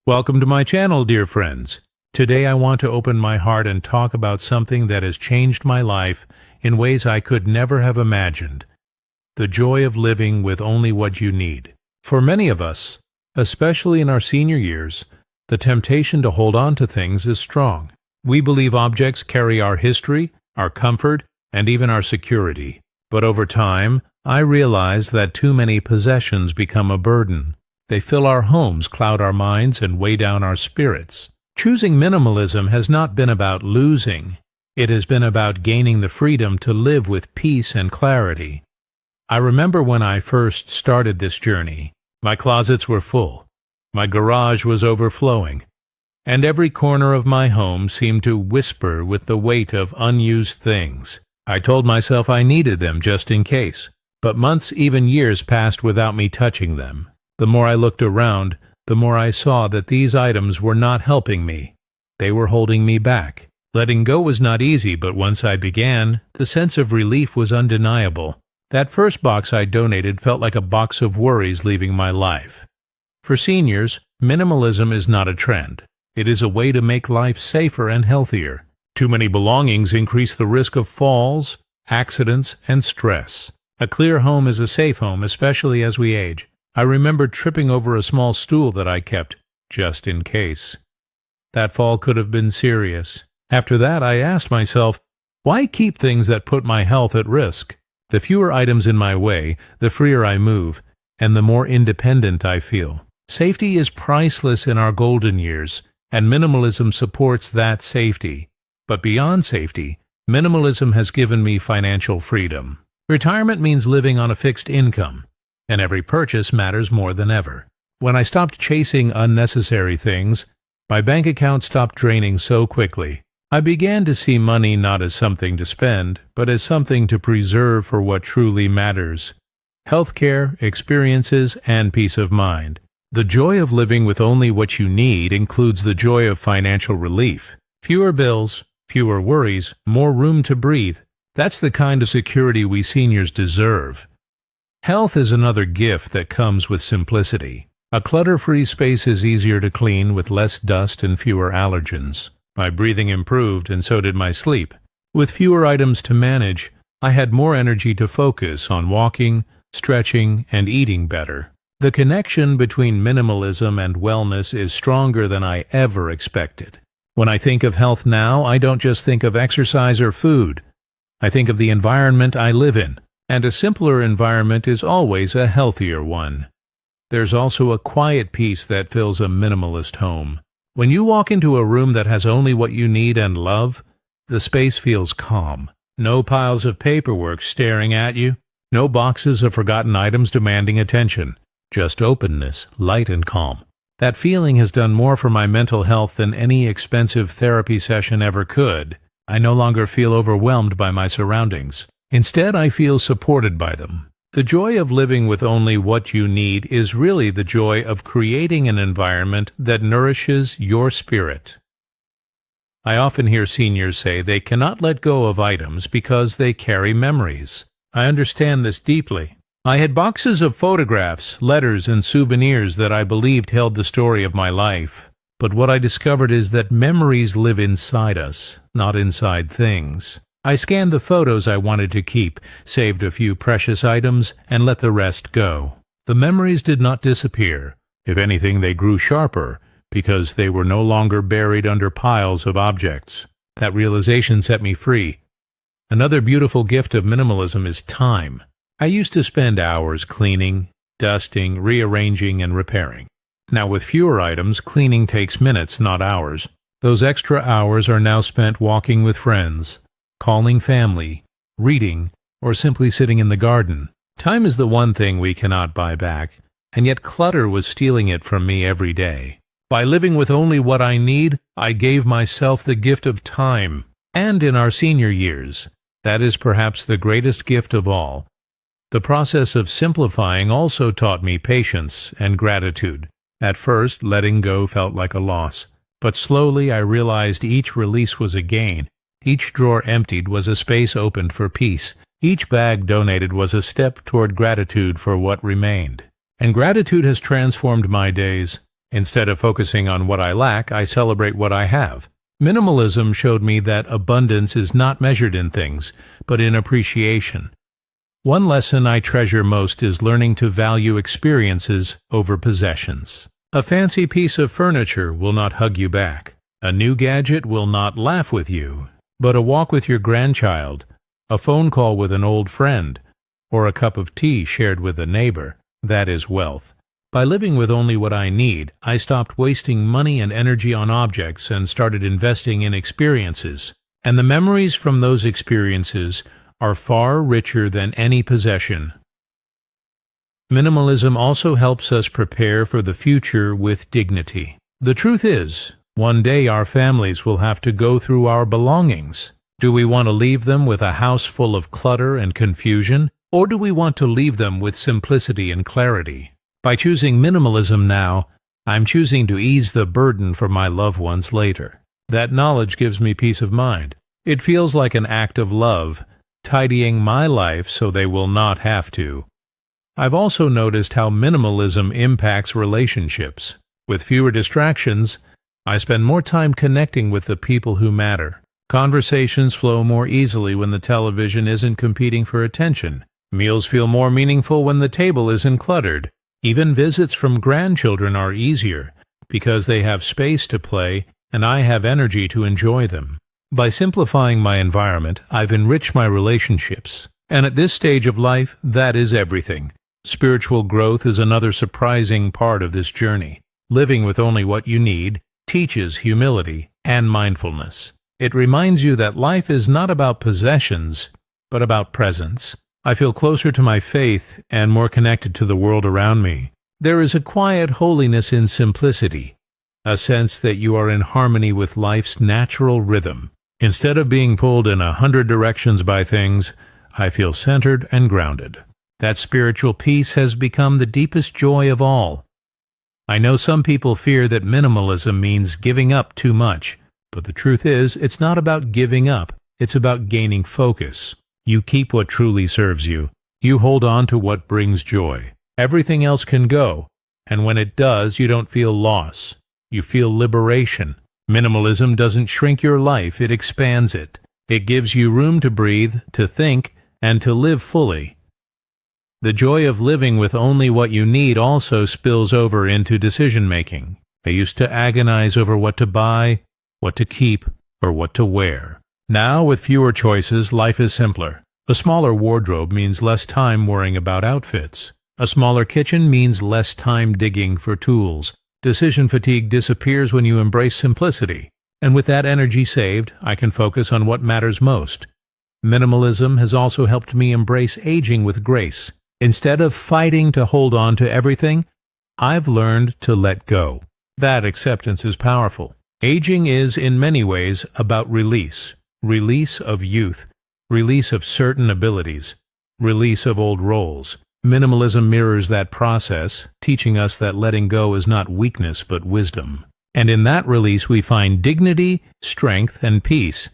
Welcome to my channel, dear friends. Today I want to open my heart and talk about something that has changed my life in ways I could never have imagined. The joy of living with only what you need. For many of us, especially in our senior years, the temptation to hold on to things is strong. We believe objects carry our history, our comfort, and even our security. But over time, I realized that too many possessions become a burden. They fill our homes, cloud our minds, and weigh down our spirits. Choosing minimalism has not been about losing. It has been about gaining the freedom to live with peace and clarity. I remember when I first started this journey. My closets were full. My garage was overflowing. And every corner of my home seemed to whisper with the weight of unused things. I told myself I needed them just in case. But months, even years, passed without me touching them. The more I looked around, the more I saw that these items were not helping me. They were holding me back. Letting go was not easy, but once I began, the sense of relief was undeniable. That first box I donated felt like a box of worries leaving my life. For seniors, minimalism is not a trend. It is a way to make life safer and healthier. Too many belongings increase the risk of falls, accidents, and stress. A clear home is a safe home, especially as we age. I remember tripping over a small stool that I kept, just in case. That fall could have been serious. After that, I asked myself, why keep things that put my health at risk? The fewer items in my way, the freer I move, and the more independent I feel. Safety is priceless in our golden years, and minimalism supports that safety. But beyond safety, minimalism has given me financial freedom. Retirement means living on a fixed income, and every purchase matters more than ever. When I stopped chasing unnecessary things, my bank account stopped draining so quickly. I began to see money not as something to spend, but as something to preserve for what truly matters: healthcare, experiences, and peace of mind. The joy of living with only what you need includes the joy of financial relief. Fewer bills, fewer worries, more room to breathe. That's the kind of security we seniors deserve. Health is another gift that comes with simplicity. A clutter-free space is easier to clean with less dust and fewer allergens. My breathing improved, and so did my sleep. With fewer items to manage, I had more energy to focus on walking, stretching, and eating better. The connection between minimalism and wellness is stronger than I ever expected. When I think of health now, I don't just think of exercise or food. I think of the environment I live in. And a simpler environment is always a healthier one. There's also a quiet peace that fills a minimalist home. When you walk into a room that has only what you need and love, the space feels calm. No piles of paperwork staring at you, no boxes of forgotten items demanding attention. Just openness, light and calm. That feeling has done more for my mental health than any expensive therapy session ever could. I no longer feel overwhelmed by my surroundings. Instead, I feel supported by them. The joy of living with only what you need is really the joy of creating an environment that nourishes your spirit. I often hear seniors say they cannot let go of items because they carry memories. I understand this deeply. I had boxes of photographs, letters, and souvenirs that I believed held the story of my life. But what I discovered is that memories live inside us, not inside things. I scanned the photos I wanted to keep, saved a few precious items, and let the rest go. The memories did not disappear. If anything, they grew sharper, because they were no longer buried under piles of objects. That realization set me free. Another beautiful gift of minimalism is time. I used to spend hours cleaning, dusting, rearranging, and repairing. Now with fewer items, cleaning takes minutes, not hours. Those extra hours are now spent walking with friends, calling family, reading, or simply sitting in the garden. Time is the one thing we cannot buy back, and yet clutter was stealing it from me every day. By living with only what I need, I gave myself the gift of time. And in our senior years, that is perhaps the greatest gift of all. The process of simplifying also taught me patience and gratitude. At first, letting go felt like a loss, but slowly I realized each release was a gain. Each drawer emptied was a space opened for peace. Each bag donated was a step toward gratitude for what remained. And gratitude has transformed my days. Instead of focusing on what I lack, I celebrate what I have. Minimalism showed me that abundance is not measured in things, but in appreciation. One lesson I treasure most is learning to value experiences over possessions. A fancy piece of furniture will not hug you back. A new gadget will not laugh with you. But a walk with your grandchild, a phone call with an old friend, or a cup of tea shared with a neighbor, that is wealth. By living with only what I need, I stopped wasting money and energy on objects and started investing in experiences. And the memories from those experiences are far richer than any possession. Minimalism also helps us prepare for the future with dignity. The truth is, one day our families will have to go through our belongings. Do we want to leave them with a house full of clutter and confusion, or do we want to leave them with simplicity and clarity? By choosing minimalism now, I'm choosing to ease the burden for my loved ones later. That knowledge gives me peace of mind. It feels like an act of love, tidying my life so they will not have to. I've also noticed how minimalism impacts relationships. With fewer distractions, I spend more time connecting with the people who matter. Conversations flow more easily when the television isn't competing for attention. Meals feel more meaningful when the table isn't cluttered. Even visits from grandchildren are easier because they have space to play and I have energy to enjoy them. By simplifying my environment, I've enriched my relationships. And at this stage of life, that is everything. Spiritual growth is another surprising part of this journey. Living with only what you need teaches humility and mindfulness. It reminds you that life is not about possessions, but about presence. I feel closer to my faith and more connected to the world around me. There is a quiet holiness in simplicity, a sense that you are in harmony with life's natural rhythm. Instead of being pulled in 100 directions by things, I feel centered and grounded. That spiritual peace has become the deepest joy of all. I know some people fear that minimalism means giving up too much, but the truth is, it's not about giving up, it's about gaining focus. You keep what truly serves you. You hold on to what brings joy. Everything else can go, and when it does, you don't feel loss. You feel liberation. Minimalism doesn't shrink your life, it expands it. It gives you room to breathe, to think, and to live fully. The joy of living with only what you need also spills over into decision-making. I used to agonize over what to buy, what to keep, or what to wear. Now, with fewer choices, life is simpler. A smaller wardrobe means less time worrying about outfits. A smaller kitchen means less time digging for tools. Decision fatigue disappears when you embrace simplicity. And with that energy saved, I can focus on what matters most. Minimalism has also helped me embrace aging with grace. Instead of fighting to hold on to everything, I've learned to let go. That acceptance is powerful. Aging is, in many ways, about release. Release of youth, release of certain abilities, release of old roles. Minimalism mirrors that process, teaching us that letting go is not weakness but wisdom. And in that release we find dignity, strength, and peace.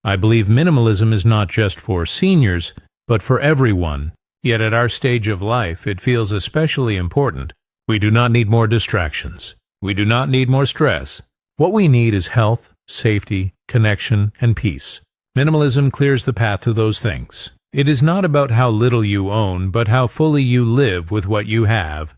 I believe minimalism is not just for seniors, but for everyone. Yet at our stage of life, it feels especially important. We do not need more distractions. We do not need more stress. What we need is health, safety, connection, and peace. Minimalism clears the path to those things. It is not about how little you own, but how fully you live with what you have.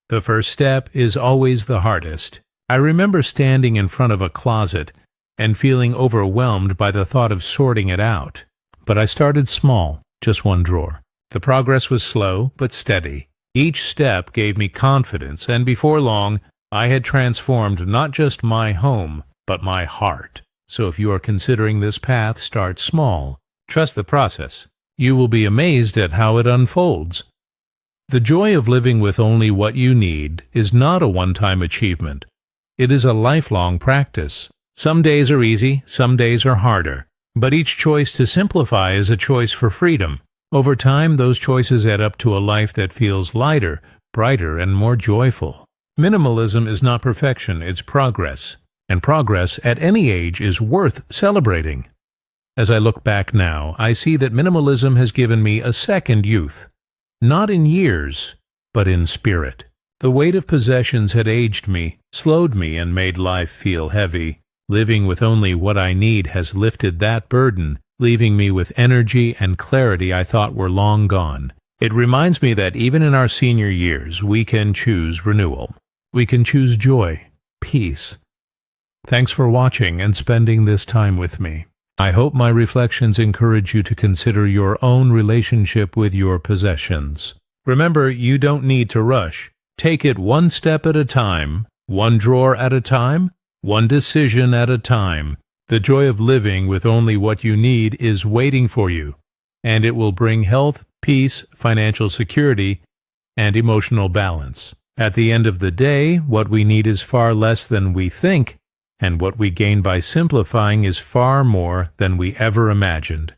The first step is always the hardest. I remember standing in front of a closet and feeling overwhelmed by the thought of sorting it out. But I started small, just one drawer. The progress was slow but steady. Each step gave me confidence, and before long, I had transformed not just my home, but my heart. So if you are considering this path, start small. Trust the process. You will be amazed at how it unfolds. The joy of living with only what you need is not a one-time achievement. It is a lifelong practice. Some days are easy, some days are harder. But each choice to simplify is a choice for freedom. Over time, those choices add up to a life that feels lighter, brighter, and more joyful. Minimalism is not perfection, it's progress. And progress at any age is worth celebrating. As I look back now, I see that minimalism has given me a second youth. Not in years, but in spirit. The weight of possessions had aged me, slowed me, and made life feel heavy. Living with only what I need has lifted that burden, leaving me with energy and clarity I thought were long gone. It reminds me that even in our senior years, we can choose renewal. We can choose joy, peace. Thanks for watching and spending this time with me. I hope my reflections encourage you to consider your own relationship with your possessions. Remember, you don't need to rush. Take it one step at a time, one drawer at a time, one decision at a time. The joy of living with only what you need is waiting for you, and it will bring health, peace, financial security, and emotional balance. At the end of the day, what we need is far less than we think, and what we gain by simplifying is far more than we ever imagined.